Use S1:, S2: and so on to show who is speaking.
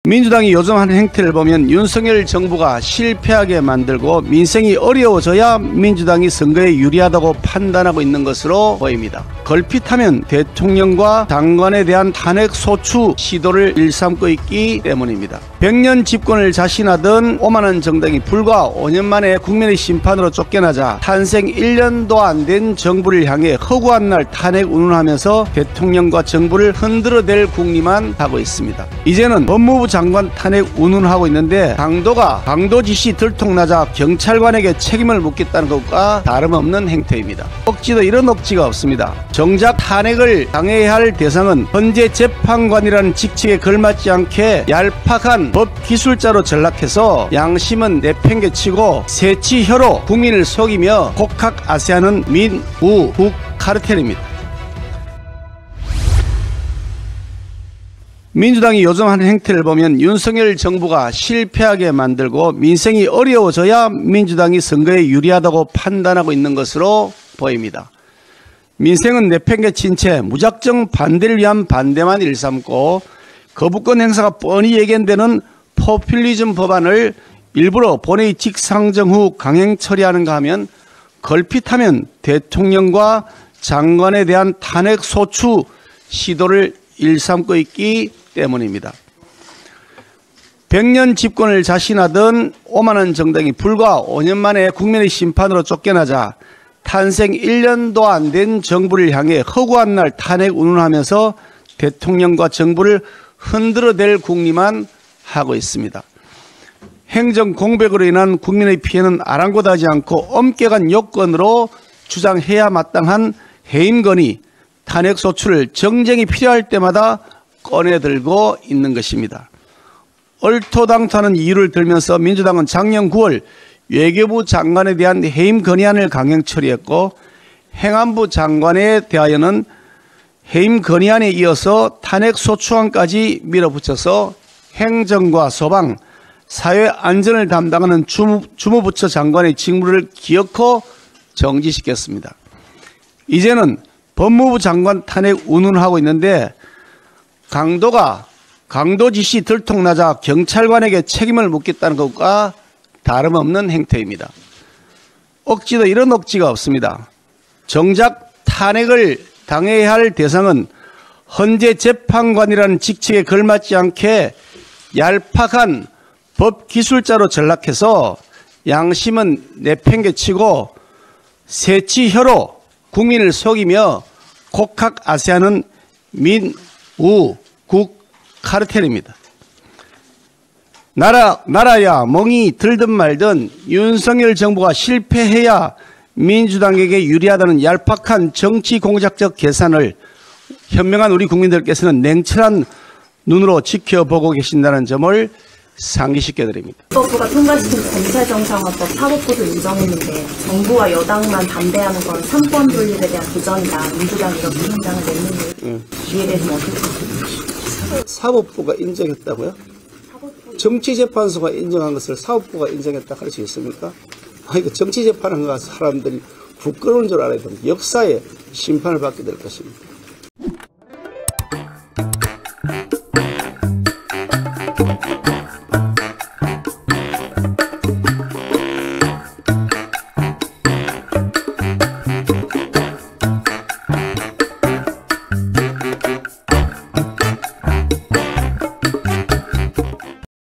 S1: 민주당이 요즘 하는 행태를 보면 윤석열 정부가 실패하게 만들고 민생이 어려워져야 민주당이 선거에 유리하다고 판단하고 있는 것으로 보입니다. 걸핏하면 대통령과 장관에 대한 탄핵 소추 시도를 일삼고 있기 때문입니다. 100년 집권을 자신하던 오만한 정당이 불과 5년 만에 국민의 심판으로 쫓겨나자 탄생 1년도 안 된 정부를 향해 허구한 날 탄핵 운운하면서 대통령과 정부를 흔들어댈 궁리만 하고 있습니다. 이제는 법무부 장관 탄핵 운운하고 있는데 강도 지시 들통나자 경찰관에게 책임을 묻겠다는 것과 다름없는 행태입니다. 억지도 이런 억지가 없습니다. 정작 탄핵을 당해야 할 대상은 헌재 재판관이라는 직책에 걸맞지 않게 얄팍한 법기술자로 전락해서 양심은 내팽개치고 새치혀로 국민을 속이며 곡학아세하는 민우국 카르텔입니다. 민주당이 요즘 하는 행태를 보면 윤석열 정부가 실패하게 만들고 민생이 어려워져야 민주당이 선거에 유리하다고 판단하고 있는 것으로 보입니다. 민생은 내팽개친 채 무작정 반대를 위한 반대만 일삼고 거부권 행사가 뻔히 예견되는 포퓰리즘 법안을 일부러 본회의 직상정 후 강행 처리하는가 하면 걸핏하면 대통령과 장관에 대한 탄핵 소추 시도를 일삼고 있기 때문입니다. 100년 집권을 자신하던 오만한 정당이 불과 5년 만에 국민의 심판으로 쫓겨나자 탄생 1년도 안 된 정부를 향해 허구한 날 탄핵 운운하면서 대통령과 정부를 흔들어댈 궁리만 하고 있습니다. 행정 공백으로 인한 국민의 피해는 아랑곳하지 않고 엄격한 요건으로 주장해야 마땅한 해임 건의, 탄핵 소추를 정쟁이 필요할 때마다 꺼내들고 있는 것입니다. 얼토당토하는 이유를 들면서 민주당은 작년 9월 외교부 장관에 대한 해임 건의안을 강행 처리했고 행안부 장관에 대하여는 해임 건의안에 이어서 탄핵 소추안까지 밀어붙여서 행정과 소방, 사회 안전을 담당하는 주무부처 장관의 직무를 기어코 정지시켰습니다. 이제는 법무부 장관 탄핵 운운하고 있는데 강도 지시 들통나자 경찰관에게 책임을 묻겠다는 것과 다름없는 행태입니다. 억지도 이런 억지가 없습니다. 정작 탄핵을 당해야 할 대상은 헌재 재판관이라는 직책에 걸맞지 않게 얄팍한 법기술자로 전락해서 양심은 내팽개치고 새치혀로 국민을 속이며 곡학아세하는 민우국 카르텔입니다. 나라야 멍이 들든 말든 윤석열 정부가 실패해야 민주당에게 유리하다는 얄팍한 정치 공작적 계산을 현명한 우리 국민들께서는 냉철한 눈으로 지켜보고 계신다는 점을 상기시켜드립니다.
S2: 법부가 통과시킨 검찰정상화법 사법부도 인정했는데 정부와 여당만 반대하는 건 삼권 분립에 대한 도전이다. 민주당이 이렇게 입장을 냈는데 이에 대해서는 어떻게 생각하십니까?
S1: 사법부가 인정했다고요? 정치재판소가 인정한 것을 사법부가 인정했다 할 수 있습니까? 이거 정치재판한 거 사람들이 부끄러운 줄 알아야 됩니다. 역사에 심판을 받게 될 것입니다.